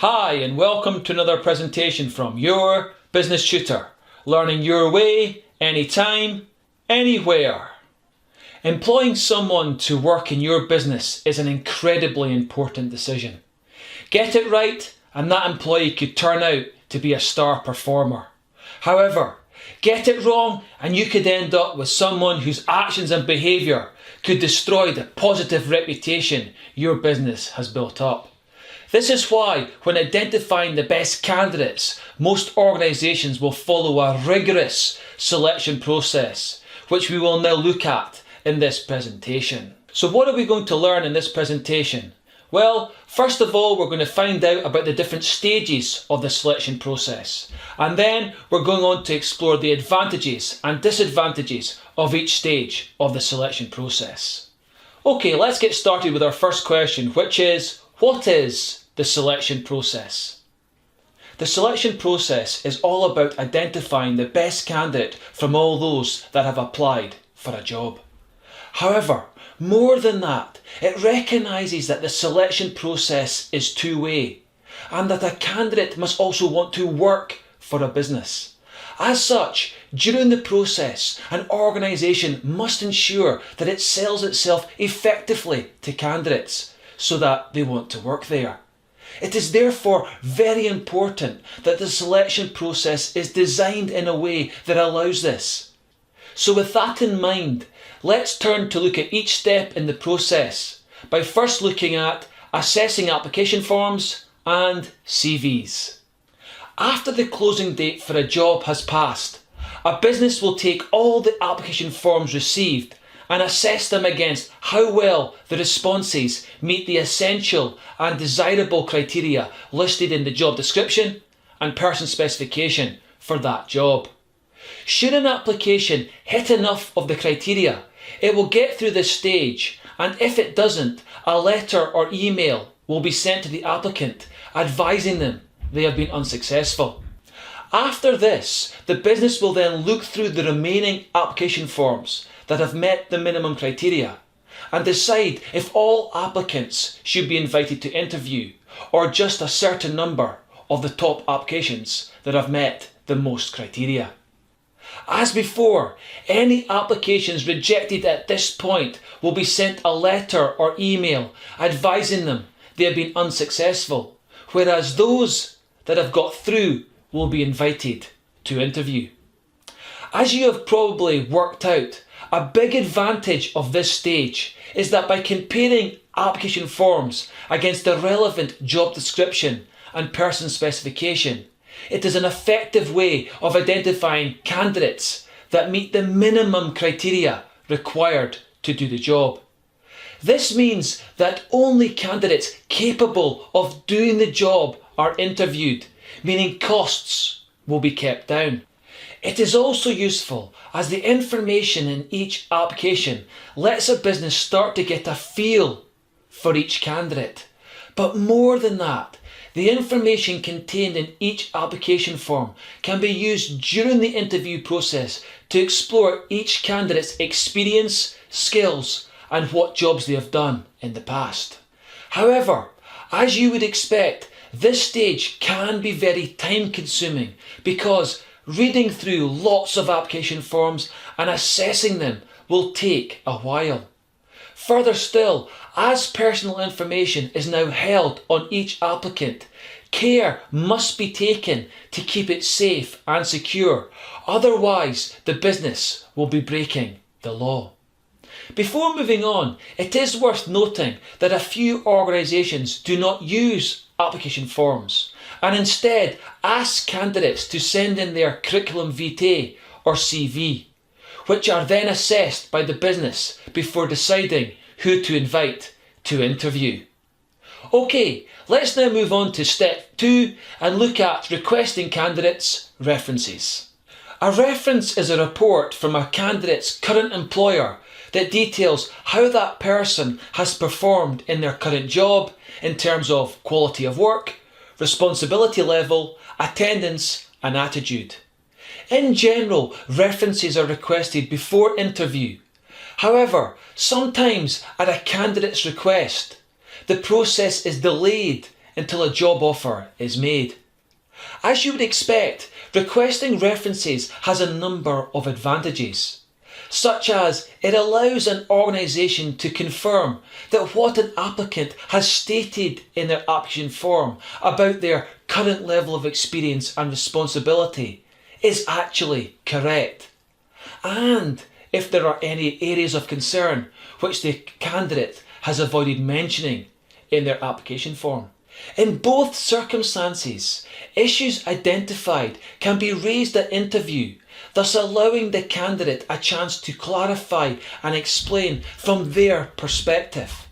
Hi and welcome to another presentation from your business tutor, learning your way, anytime, anywhere. Employing someone to work in your business is an incredibly important decision. Get it right and that employee could turn out to be a star performer. However, get it wrong and you could end up with someone whose actions and behaviour could destroy the positive reputation your business has built up. This is why, when identifying the best candidates, most organisations will follow a rigorous selection process, which we will now look at in this presentation. So what are we going to learn in this presentation? Well, first of all, we're going to find out about the different stages of the selection process. And then we're going on to explore the advantages and disadvantages of each stage of the selection process. Okay, let's get started with our first question, which is, what is the selection process? The selection process is all about identifying the best candidate from all those that have applied for a job. However, more than that, it recognises that the selection process is two-way and that a candidate must also want to work for a business. As such, during the process, an organisation must ensure that it sells itself effectively to candidates so that they want to work there. It is therefore very important that the selection process is designed in a way that allows this. So with that in mind, let's turn to look at each step in the process by first looking at assessing application forms and CVs. After the closing date for a job has passed, a business will take all the application forms received and assess them against how well the responses meet the essential and desirable criteria listed in the job description and person specification for that job. Should an application hit enough of the criteria, it will get through this stage, and if it doesn't, a letter or email will be sent to the applicant advising them they have been unsuccessful. After this, the business will then look through the remaining application forms that have met the minimum criteria and decide if all applicants should be invited to interview or just a certain number of the top applications that have met the most criteria. As before, any applications rejected at this point will be sent a letter or email advising them they have been unsuccessful, whereas those that have got through will be invited to interview. As you have probably worked out, a big advantage of this stage is that by comparing application forms against the relevant job description and person specification, it is an effective way of identifying candidates that meet the minimum criteria required to do the job. This means that only candidates capable of doing the job are interviewed, meaning costs will be kept down. It is also useful as the information in each application lets a business start to get a feel for each candidate. But more than that, the information contained in each application form can be used during the interview process to explore each candidate's experience, skills, and what jobs they have done in the past. However, as you would expect, this stage can be very time consuming because reading through lots of application forms and assessing them will take a while. Further still, as personal information is now held on each applicant, care must be taken to keep it safe and secure, otherwise the business will be breaking the law. Before moving on, it is worth noting that a few organisations do not use application forms and instead ask candidates to send in their curriculum vitae or CV, which are then assessed by the business before deciding who to invite to interview. Okay, let's now move on to step 2 and look at requesting candidates' references. A reference is a report from a candidate's current employer that details how that person has performed in their current job in terms of quality of work, responsibility level, attendance and attitude. In general, references are requested before interview. However, sometimes at a candidate's request, the process is delayed until a job offer is made. As you would expect, requesting references has a number of advantages, such as it allows an organisation to confirm that what an applicant has stated in their application form about their current level of experience and responsibility is actually correct, and if there are any areas of concern which the candidate has avoided mentioning in their application form. In both circumstances, issues identified can be raised at interview, thus allowing the candidate a chance to clarify and explain from their perspective.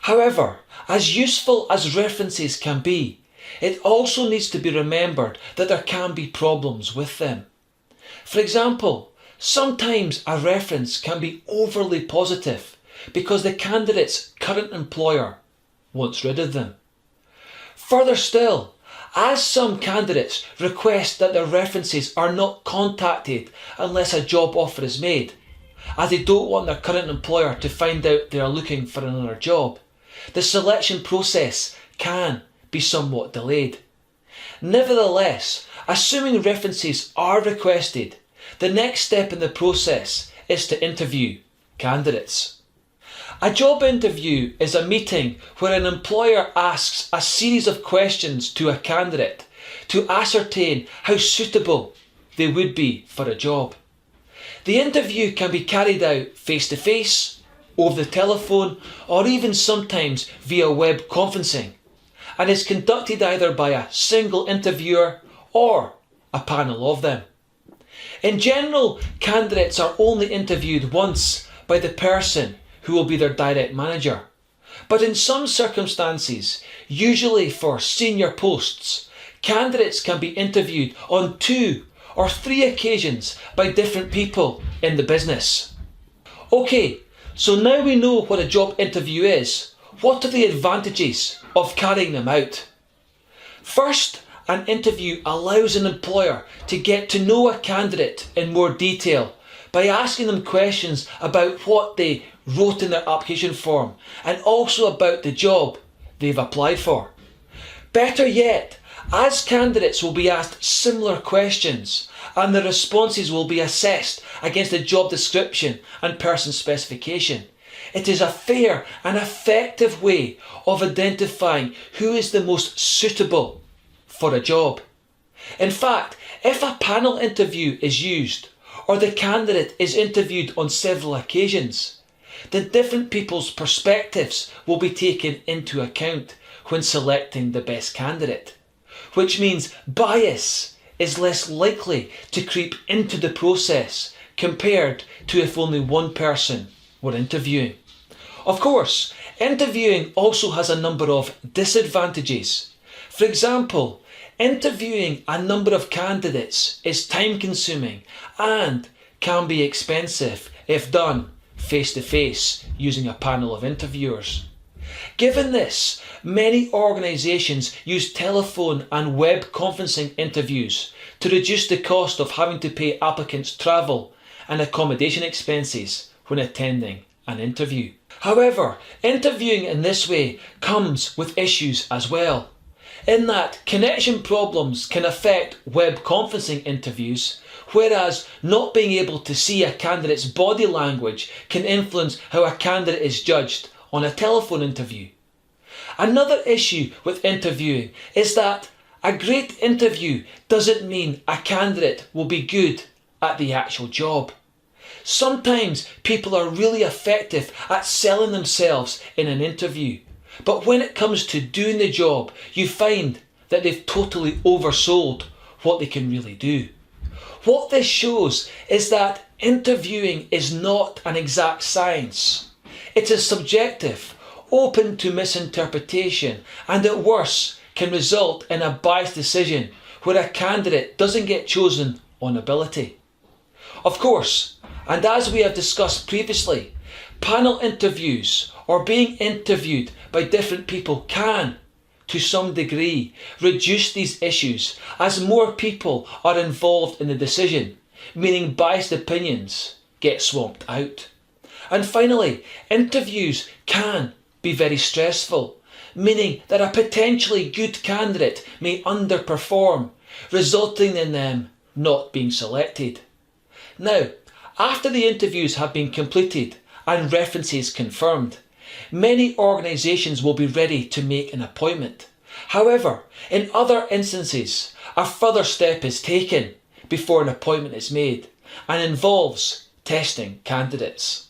However, as useful as references can be, it also needs to be remembered that there can be problems with them. For example, sometimes a reference can be overly positive because the candidate's current employer wants rid of them. Further still, as some candidates request that their references are not contacted unless a job offer is made, as they don't want their current employer to find out they are looking for another job, the selection process can be somewhat delayed. Nevertheless, assuming references are requested, the next step in the process is to interview candidates. A job interview is a meeting where an employer asks a series of questions to a candidate to ascertain how suitable they would be for a job. The interview can be carried out face-to-face, over the telephone, or even sometimes via web conferencing, and is conducted either by a single interviewer or a panel of them. In general, candidates are only interviewed once by the person who will be their direct manager. But in some circumstances, usually for senior posts, candidates can be interviewed on 2 or 3 occasions by different people in the business. Okay, so now we know what a job interview is. What are the advantages of carrying them out? First, an interview allows an employer to get to know a candidate in more detail by asking them questions about what they wrote in their application form and also about the job they've applied for. Better yet, as candidates will be asked similar questions and the responses will be assessed against the job description and person specification, it is a fair and effective way of identifying who is the most suitable for a job. In fact, if a panel interview is used, or the candidate is interviewed on several occasions, then different people's perspectives will be taken into account when selecting the best candidate, which means bias is less likely to creep into the process compared to if only one person were interviewing. Of course, interviewing also has a number of disadvantages. For example, interviewing a number of candidates is time consuming and can be expensive if done face to face using a panel of interviewers. Given this, many organisations use telephone and web conferencing interviews to reduce the cost of having to pay applicants travel and accommodation expenses when attending an interview. However, interviewing in this way comes with issues as well, in that connection problems can affect web conferencing interviews, whereas not being able to see a candidate's body language can influence how a candidate is judged on a telephone interview. Another issue with interviewing is that a great interview doesn't mean a candidate will be good at the actual job. Sometimes people are really effective at selling themselves in an interview, but when it comes to doing the job, you find that they've totally oversold what they can really do. What this shows is that interviewing is not an exact science. It is subjective, open to misinterpretation, and at worst can result in a biased decision where a candidate doesn't get chosen on ability. Of course, and as we have discussed previously, panel interviews or being interviewed by different people can, to some degree, reduce these issues as more people are involved in the decision, meaning biased opinions get swamped out. And finally, interviews can be very stressful, meaning that a potentially good candidate may underperform, resulting in them not being selected. Now, after the interviews have been completed and references confirmed, many organisations will be ready to make an appointment. However, in other instances, a further step is taken before an appointment is made and involves testing candidates.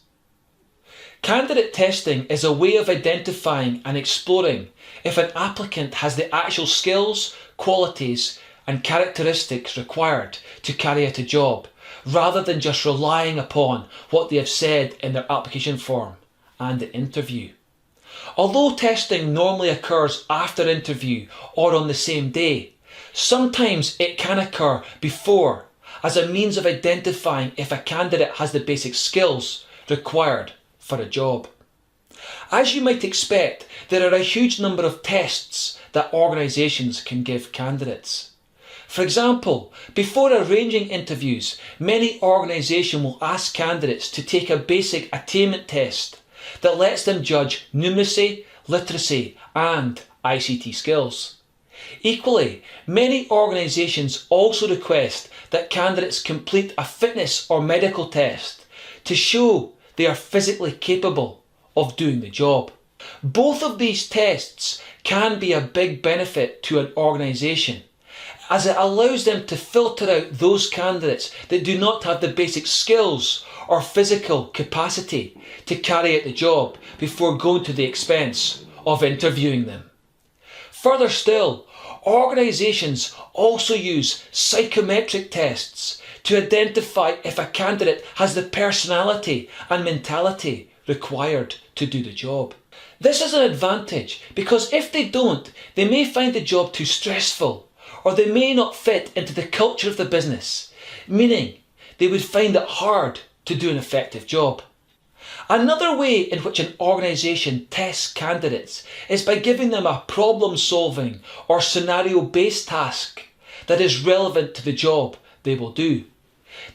Candidate testing is a way of identifying and exploring if an applicant has the actual skills, qualities and characteristics required to carry out a job, rather than just relying upon what they have said in their application form and the interview. Although testing normally occurs after interview or on the same day, sometimes it can occur before as a means of identifying if a candidate has the basic skills required for a job. As you might expect, there are a huge number of tests that organisations can give candidates. For example, before arranging interviews, many organisations will ask candidates to take a basic attainment test that lets them judge numeracy, literacy and ICT skills. Equally, many organisations also request that candidates complete a fitness or medical test to show they are physically capable of doing the job. Both of these tests can be a big benefit to an organisation, as it allows them to filter out those candidates that do not have the basic skills or physical capacity to carry out the job before going to the expense of interviewing them. Further still, organisations also use psychometric tests to identify if a candidate has the personality and mentality required to do the job. This is an advantage because if they don't, they may find the job too stressful, or they may not fit into the culture of the business, meaning they would find it hard to do an effective job. Another way in which an organisation tests candidates is by giving them a problem-solving or scenario-based task that is relevant to the job they will do.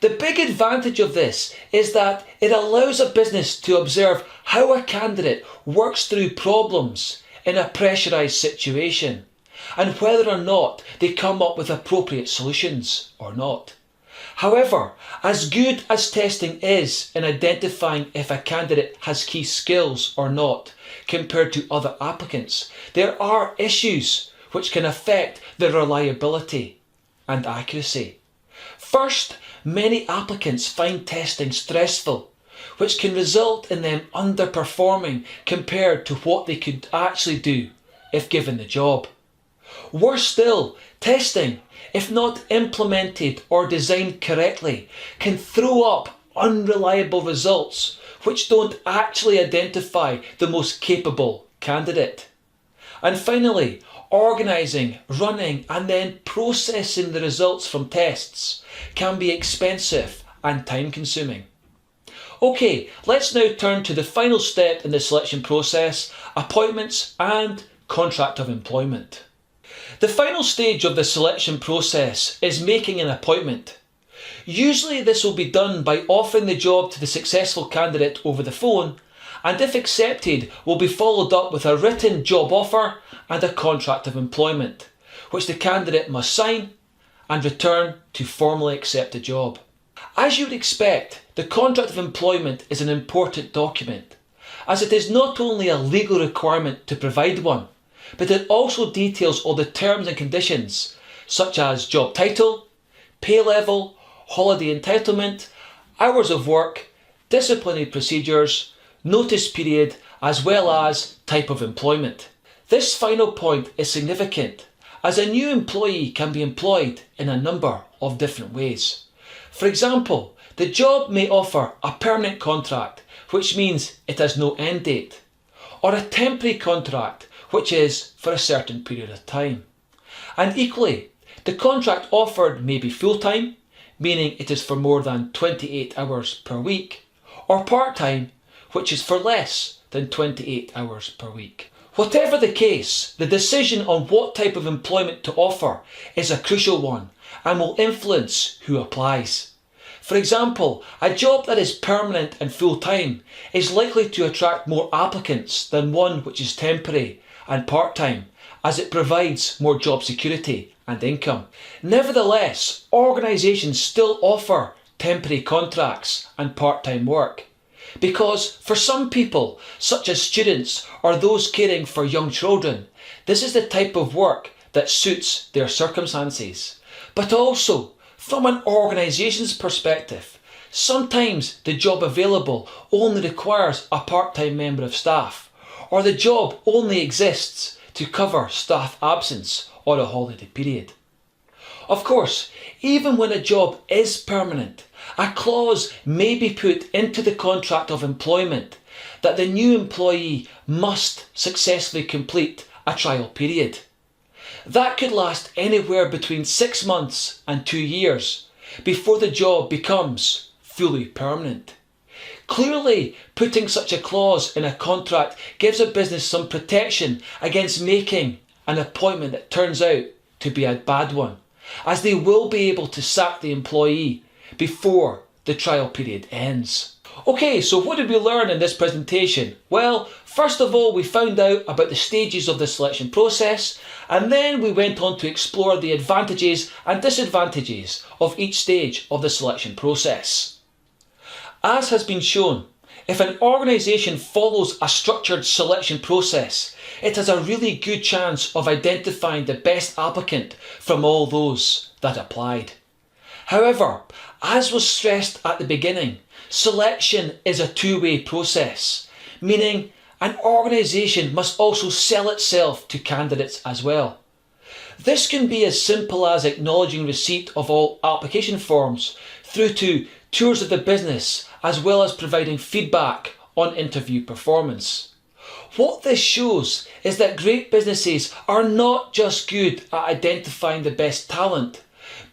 The big advantage of this is that it allows a business to observe how a candidate works through problems in a pressurised situation and whether or not they come up with appropriate solutions or not. However, as good as testing is in identifying if a candidate has key skills or not compared to other applicants, there are issues which can affect their reliability and accuracy. First, many applicants find testing stressful, which can result in them underperforming compared to what they could actually do if given the job. Worse still, testing, if not implemented or designed correctly, can throw up unreliable results which don't actually identify the most capable candidate. And finally, organising, running and then processing the results from tests can be expensive and time consuming. Okay, let's now turn to the final step in the selection process, appointments and contract of employment. The final stage of the selection process is making an appointment. Usually this will be done by offering the job to the successful candidate over the phone, and if accepted will be followed up with a written job offer and a contract of employment, which the candidate must sign and return to formally accept the job. As you would expect, the contract of employment is an important document, as it is not only a legal requirement to provide one, but it also details all the terms and conditions such as job title, pay level, holiday entitlement, hours of work, disciplinary procedures, notice period, as well as type of employment. This final point is significant as a new employee can be employed in a number of different ways. For example, the job may offer a permanent contract, which means it has no end date, or a temporary contract, which is for a certain period of time. And equally, the contract offered may be full-time, meaning it is for more than 28 hours per week, or part-time, which is for less than 28 hours per week. Whatever the case, the decision on what type of employment to offer is a crucial one and will influence who applies. For example, a job that is permanent and full-time is likely to attract more applicants than one which is temporary and part-time, as it provides more job security and income. Nevertheless, organisations still offer temporary contracts and part-time work, because for some people, such as students or those caring for young children, this is the type of work that suits their circumstances. But also, from an organisation's perspective, sometimes the job available only requires a part-time member of staff, or the job only exists to cover staff absence or a holiday period. Of course, even when a job is permanent, a clause may be put into the contract of employment that the new employee must successfully complete a trial period. That could last anywhere between 6 months and 2 years before the job becomes fully permanent. Clearly, putting such a clause in a contract gives a business some protection against making an appointment that turns out to be a bad one, as they will be able to sack the employee before the trial period ends. Okay, so what did we learn in this presentation? Well, first of all, we found out about the stages of the selection process, and then we went on to explore the advantages and disadvantages of each stage of the selection process. As has been shown, if an organisation follows a structured selection process, it has a really good chance of identifying the best applicant from all those that applied. However, as was stressed at the beginning, selection is a two-way process, meaning an organisation must also sell itself to candidates as well. This can be as simple as acknowledging receipt of all application forms through to tours of the business, as well as providing feedback on interview performance. What this shows is that great businesses are not just good at identifying the best talent,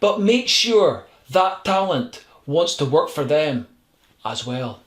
but make sure that talent wants to work for them as well.